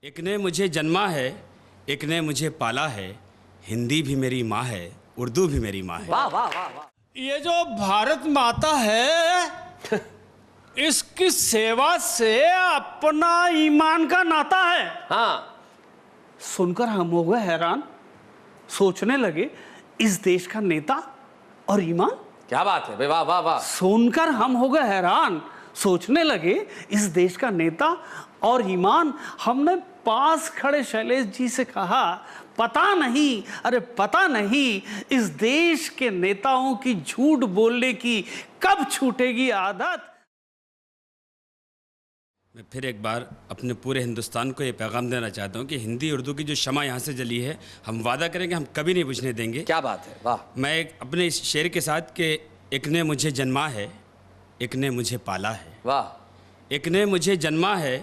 एक ने मुझे जन्मा है, एक ने मुझे पाला है, हिंदी भी मेरी माँ है, उर्दू भी मेरी माँ है। वाह वाह वाह वाह। ये जो भारत माता है इसकी सेवा से अपना ईमान का नाता है। हाँ, सुनकर हम हो गए हैरान, सोचने लगे इस देश का नेता और ईमान। क्या बात है, वाह वाह वाह। सुनकर हम हो गए हैरान, सोचने लगे इस देश का नेता और ईमान। हमने पास खड़े शैलेश जी से कहा, पता नहीं, अरे पता नहीं इस देश के नेताओं की झूठ बोलने की कब छूटेगी आदत। मैं फिर एक बार अपने पूरे हिंदुस्तान को ये पैगाम देना चाहता हूँ कि हिंदी उर्दू की जो शमा यहाँ से जली है, हम वादा करेंगे हम कभी नहीं बुझने देंगे। क्या बात है, वाह। मैं अपने इस शेर के साथ कि एक ने मुझे जन्मा है, एक ने मुझे पाला है। वाह। एक ने मुझे जन्मा है,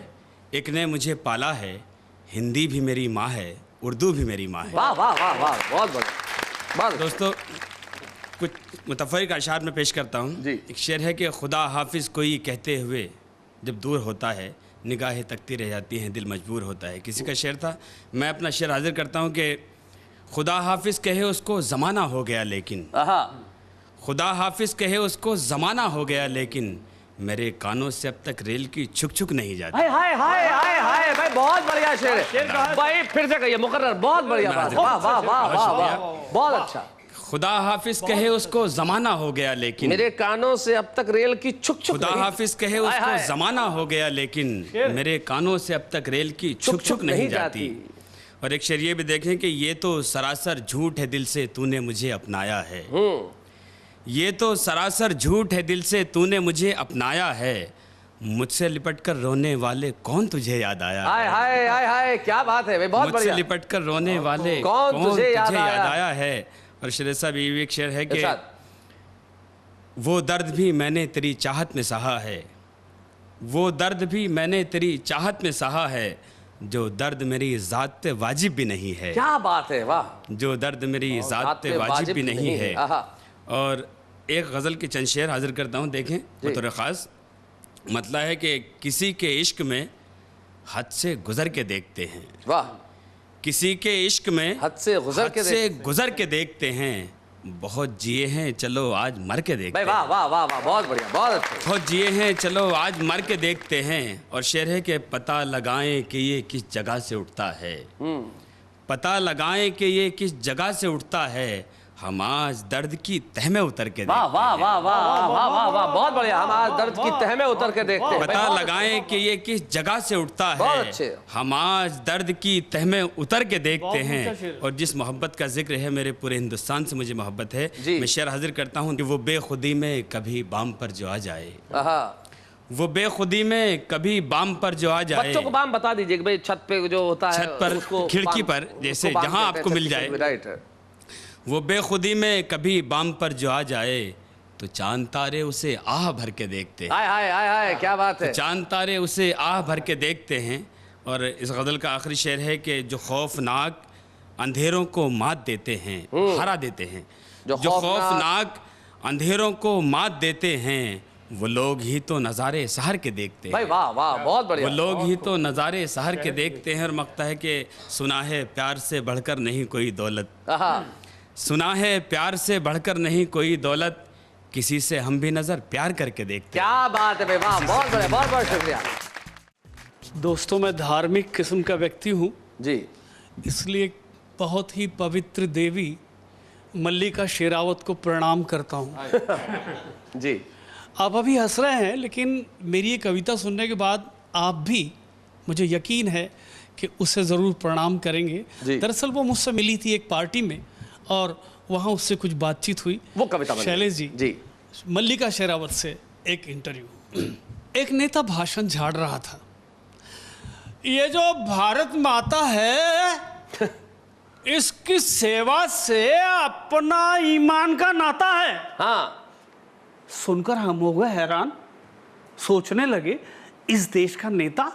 एक ने मुझे पाला है, हिंदी भी मेरी माँ है, उर्दू भी मेरी माँ है। वाह वाह वाह वाह, बहुत बढ़िया, बहुत। दोस्तों, कुछ मुतफ़र्रिक़ अशार में पेश करता हूँ जी। एक शेर है कि खुदा हाफिज़ कोई कहते हुए जब दूर होता है, निगाहें तकती रह जाती हैं, दिल मजबूर होता है। किसी का शेर था। मैं अपना शेर हाजिर करता हूँ कि खुदा हाफिज़ कहे उसको ज़माना हो गया लेकिन, खुदा हाफिज़ कहे उसको ज़माना हो गया लेकिन, मेरे कानों से अब तक रेल की छुक छुक नहीं जाती। हाय हाय हाय हाय हाय भाई, बहुत बढ़िया शेर है भाई, फिर से कहिए मुकर्रर, बहुत बढ़िया बात है। वाह वाह वाह वाह वाह, बहुत अच्छा। खुदा हाफिज़ कहे उसको ज़माना हो गया लेकिन, मेरे कानों से अब तक रेल की छुक छुक। खुदा हाफिज़ कहे उसको ज़माना हो गया लेकिन, मेरे कानों से अब तक रेल की छुक छुक नहीं जाती। और एक शेर ये भी देखें कि ये तो सरासर झूठ है दिल से तूने मुझे अपनाया है, ये तो सरासर झूठ है दिल से तूने मुझे अपनाया है, मुझसे लिपट कर रोने वाले कौन तुझे याद आया। हाय हाय हाय हाय, क्या बात है भाई, बहुत मुझसे बढ़िया। लिपट कर रोने वाले कौन तुझे याद आया है। और शेर साहब ये भी एक शेर है कि वो दर्द भी मैंने तेरी चाहत में सहा है, वो दर्द भी मैंने तेरी चाहत में सहा है, जो दर्द मेरी ज़ात पे वाजिब भी नहीं है। क्या बात है, वाह। जो दर्द मेरी ज़ात पे वाजिब भी नहीं है। और एक गज़ल की चंद शेर हाजिर करता हूँ, देखें बतौर ख़ास। मतलब है कि किसी के इश्क में हद से गुज़र के देखते हैं, वाह। किसी के इश्क में हद से गुज़र के देखते हैं, बहुत जिए हैं चलो आज मर के देखते हैं। वाह वाह वाह वाह, बहुत बढ़िया, बहुत अच्छा। बहुत जिए हैं चलो आज मर के देखते हैं। और शेर है कि पता लगाएं कि ये किस जगह से उठता है, पता लगाएं कि ये किस जगह से उठता है, हम आज दर्द की तह में उतर के वाह वाह वाह वाह वाह वाह वाह, बहुत बढ़िया। हम आज दर्द की तह में उतर के देखते हैं। पता लगाएं कि ये किस जगह से उठता बहुत है, अच्छे। हम आज दर्द की तह में उतर के देखते हैं। और जिस मोहब्बत का जिक्र है, मेरे पूरे हिंदुस्तान से मुझे मोहब्बत है, मैं शेर हाजिर करता हूँ कि वो बेखुदी में कभी बाम पर जो आ जाए, वो बेखुदी में कभी बाम पर जो आ जाए। बच्चों को बाम बता दीजिए कि भाई छत पे जो होता है, छत पर, खिड़की पर, जैसे जहाँ आपको मिल जाए, राइट। वो बेखुदी में कभी बाम पर जो आ जाए, तो चांद तारे उसे आह भर के देखते हैं। हाय हाय हाय हाय, क्या बात है। चांद तारे उसे आह भर के देखते हैं। और इस गज़ल का आखिरी शेर है कि जो खौफनाक अंधेरों को मात देते हैं, हरा देते हैं, जो खौफनाक अंधेरों को मात देते हैं, वो लोग ही तो नज़ारे सहर के देखते हैं। भाई वाह वाह, बहुत बढ़िया। वो लोग ही तो नज़ारे सहर के देखते हैं। और मकता है कि सुना है प्यार से बढ़कर नहीं कोई दौलत, सुना है प्यार से बढ़कर नहीं कोई दौलत, किसी से हम भी नजर प्यार करके देखते हैं। क्या बात है भाई, वाह, बहुत बढ़िया, बहुत बहुत शुक्रिया। दोस्तों, मैं धार्मिक किस्म का व्यक्ति हूँ जी, इसलिए बहुत ही पवित्र देवी मल्लिका शेरावत को प्रणाम करता हूँ। जी। आप अभी हंस रहे हैं, लेकिन मेरी ये कविता सुनने के बाद आप भी, मुझे यकीन है कि उसे ज़रूर प्रणाम करेंगे। दरअसल वो मुझसे मिली थी एक पार्टी में और वहाँ उससे कुछ बातचीत हुई। वो कविता शैलेश जी, जी, मल्लिका शेरावत से एक इंटरव्यू। एक नेता भाषण झाड़ रहा था, ये जो भारत माता है इसकी सेवा से अपना ईमान का नाता है। सुनकर हम हो गए हैरान, सोचने लगे इस देश का नेता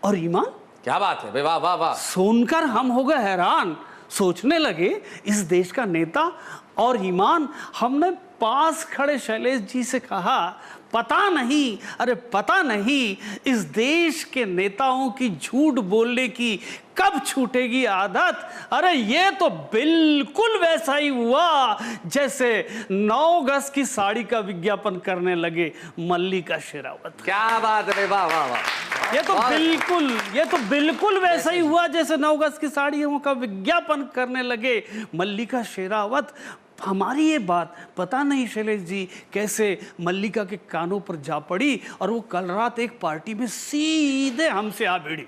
और ईमान। क्या बात है, वाह वाह वाह। सुनकर हम हो गए हैरान, सोचने लगे इस देश का नेता और ईमान। हमने पास खड़े शैलेश जी से कहा, पता नहीं, अरे पता नहीं इस देश के नेताओं की झूठ बोलने की कब छूटेगी आदत। अरे ये तो बिल्कुल वैसा ही हुआ जैसे 9 गज की साड़ी का विज्ञापन करने लगे मल्लिका शेरावत। क्या बात है, वाह वाह वाह। ये तो बिल्कुल वैसा ही हुआ जैसे 9 गज की साड़ियों का विज्ञापन करने लगे मल्लिका शेरावत। हमारी ये बात पता नहीं शैलेश जी कैसे मल्लिका के कानों पर जा पड़ी और वो कल रात एक पार्टी में सीधे हमसे आ भिड़ी।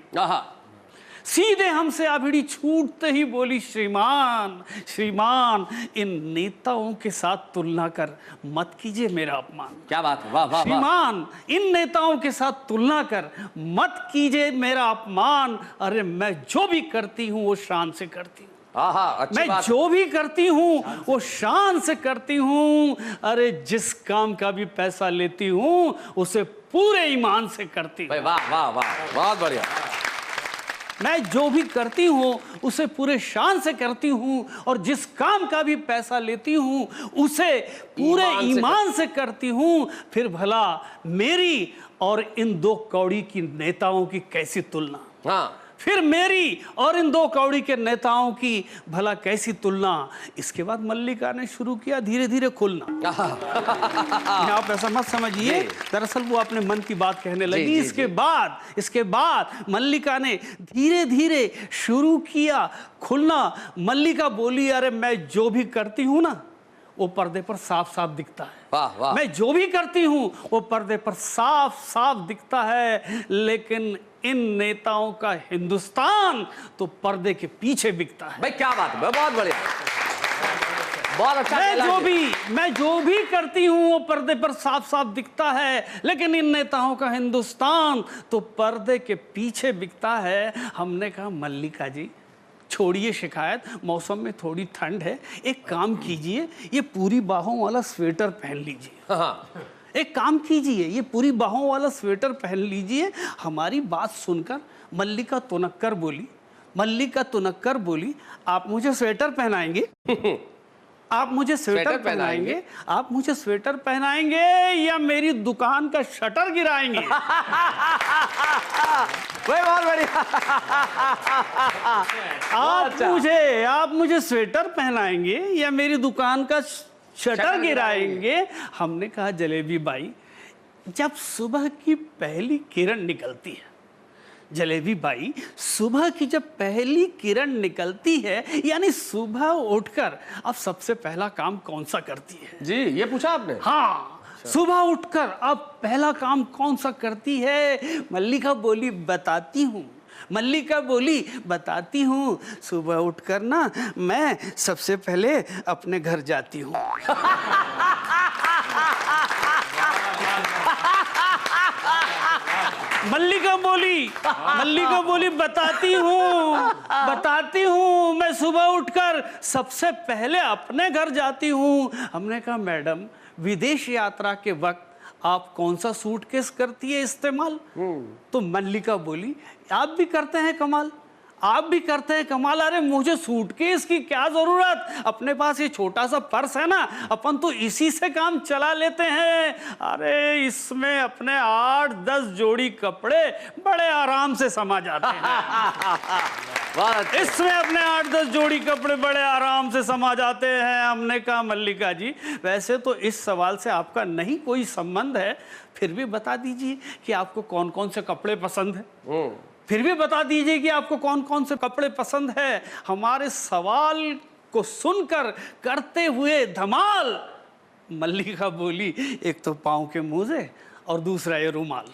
सीधे हमसे आ भिड़ी, छूटते ही बोली, श्रीमान श्रीमान इन नेताओं के साथ तुलना कर मत कीजिए मेरा अपमान। क्या बात है, वाह वाह। श्रीमान इन नेताओं के साथ तुलना कर मत कीजिए मेरा अपमान। अरे मैं जो भी करती हूँ वो शान से करती हूँ। मैं जो भी करती हूँ वो शान से करती हूँ। अरे जिस काम का भी पैसा लेती हूँ उसे पूरे ईमान से करती हूँ। वाह वाह वाह, बहुत बढ़िया। मैं जो भी करती हूँ उसे पूरे शान से करती हूँ और जिस काम का भी पैसा लेती हूँ उसे पूरे ईमान से करती हूँ। फिर भला मेरी और इन 2 कौड़ी की नेताओं की कैसी तुलना। हाँ, फिर मेरी और इन 2 कौड़ी के नेताओं की भला कैसी तुलना। इसके बाद मल्लिका ने शुरू किया धीरे धीरे खुलना। आप ऐसा मत समझिए, दरअसल वो अपने मन की बात कहने लगी। इसके बाद मल्लिका ने धीरे धीरे शुरू किया खुलना। मल्लिका बोली, अरे मैं जो भी करती हूँ ना वो पर्दे पर साफ साफ दिखता है। वाह वाह। मैं जो भी करती हूँ वो पर्दे पर साफ साफ दिखता है, लेकिन इन नेताओं का हिंदुस्तान तो पर्दे के पीछे बिकता है। भाई क्या बात है, बहुत बढ़िया, बहुत अच्छा। मैं जो भी करती हूँ वो पर्दे पर साफ साफ दिखता है, लेकिन इन नेताओं का हिंदुस्तान तो पर्दे के पीछे बिकता है। हमने कहा मल्लिका जी छोड़िए शिकायत, मौसम में थोड़ी ठंड है, एक काम कीजिए ये पूरी बाहों वाला स्वेटर पहन लीजिए। एक काम कीजिए ये पूरी बाहों वाला स्वेटर पहन लीजिए। हमारी बात सुनकर मल्लिका तुनक्कर बोली, आप मुझे स्वेटर पहनाएंगे? आप मुझे स्वेटर पहनाएंगे? आप मुझे स्वेटर पहनाएंगे या मेरी दुकान का शटर गिराएंगे? बहुत बढ़िया। आप मुझे स्वेटर पहनाएंगे या मेरी दुकान का शटर गिराएंगे? हमने कहा जलेबी बाई, जब सुबह की पहली किरण निकलती है, जलेबी बाई सुबह की जब पहली किरण निकलती है यानी सुबह उठकर अब सबसे पहला काम कौन सा करती है? जी ये पूछा आपने? हाँ, सुबह उठकर अब पहला काम कौन सा करती है? मल्लिका बोली बताती हूँ, सुबह उठकर ना मैं सबसे पहले अपने घर जाती हूँ। मल्लिका बोली बताती हूँ मैं सुबह उठकर सबसे पहले अपने घर जाती हूँ। हमने कहा मैडम विदेश यात्रा के वक्त आप कौन सा सूटकेस करती है इस्तेमाल? तो मल्लिका बोली आप भी करते हैं कमाल। अरे मुझे सूटकेस की क्या जरूरत, अपने पास ये छोटा सा पर्स है ना, अपन तो इसी से काम चला लेते हैं। अरे इसमें अपने 8-10 जोड़ी कपड़े बड़े आराम से समा जाते हैं। इसमें अपने 8-10 जोड़ी कपड़े बड़े आराम से समा जाते हैं। हमने कहा मल्लिका जी वैसे तो इस सवाल से आपका नहीं कोई संबंध है, फिर भी बता दीजिए कि आपको कौन कौन से कपड़े पसंद है। हमारे सवाल को सुनकर करते हुए धमाल मल्लिका बोली, एक तो पाँव के मोजे और दूसरा ये रुमाल।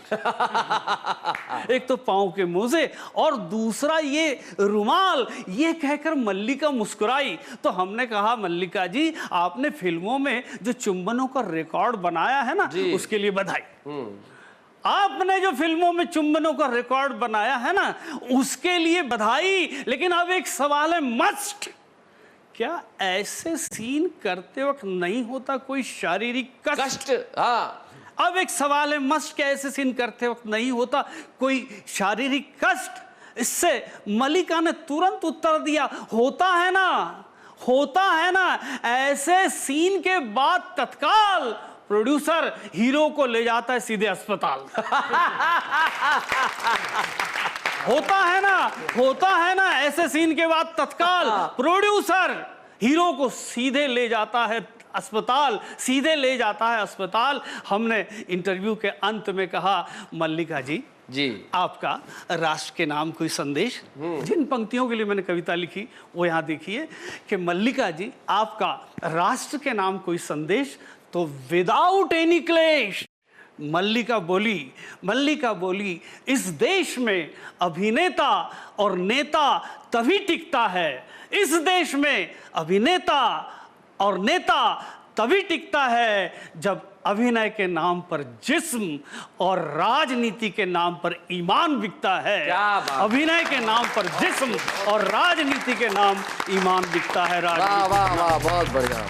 एक तो पाँव के मोजे और दूसरा ये रुमाल। ये कहकर मल्लिका मुस्कुराई। तो हमने कहा मल्लिका जी आपने फिल्मों में जो चुंबनों का रिकॉर्ड बनाया है ना उसके लिए बधाई। आपने जो फिल्मों में चुंबनों का रिकॉर्ड बनाया है ना उसके लिए बधाई। लेकिन अब एक सवाल है मस्ट, क्या ऐसे सीन करते वक्त नहीं होता कोई शारीरिक कष्ट? हाँ। अब एक सवाल है मस्ट, क्या ऐसे सीन करते वक्त नहीं होता कोई शारीरिक कष्ट? इससे मल्लिका ने तुरंत उत्तर दिया, होता है ना। ऐसे सीन के बाद तत्काल प्रोड्यूसर हीरो को ले जाता है सीधे अस्पताल। होता है ना, ऐसे सीन के बाद तत्काल प्रोड्यूसर हीरो को सीधे ले जाता है अस्पताल। हमने इंटरव्यू के अंत में कहा, मल्लिका जी आपका राष्ट्र के नाम कोई संदेश। जिन पंक्तियों के लिए मैंने कविता लिखी वो यहाँ देखिए कि मल्लिका जी आपका राष्ट्र के नाम कोई संदेश, तो विदाउट एनी क्लेश। मल्लिका बोली इस देश में अभिनेता और नेता तभी टिकता है, इस देश में अभिनेता और नेता तभी टिकता है जब अभिनय के नाम पर जिस्म और राजनीति के नाम पर ईमान बिकता है। अभिनय के नाम पर जिस्म और राजनीति के नाम ईमान बिकता है। वाह वाह वाह, बहुत बढ़िया।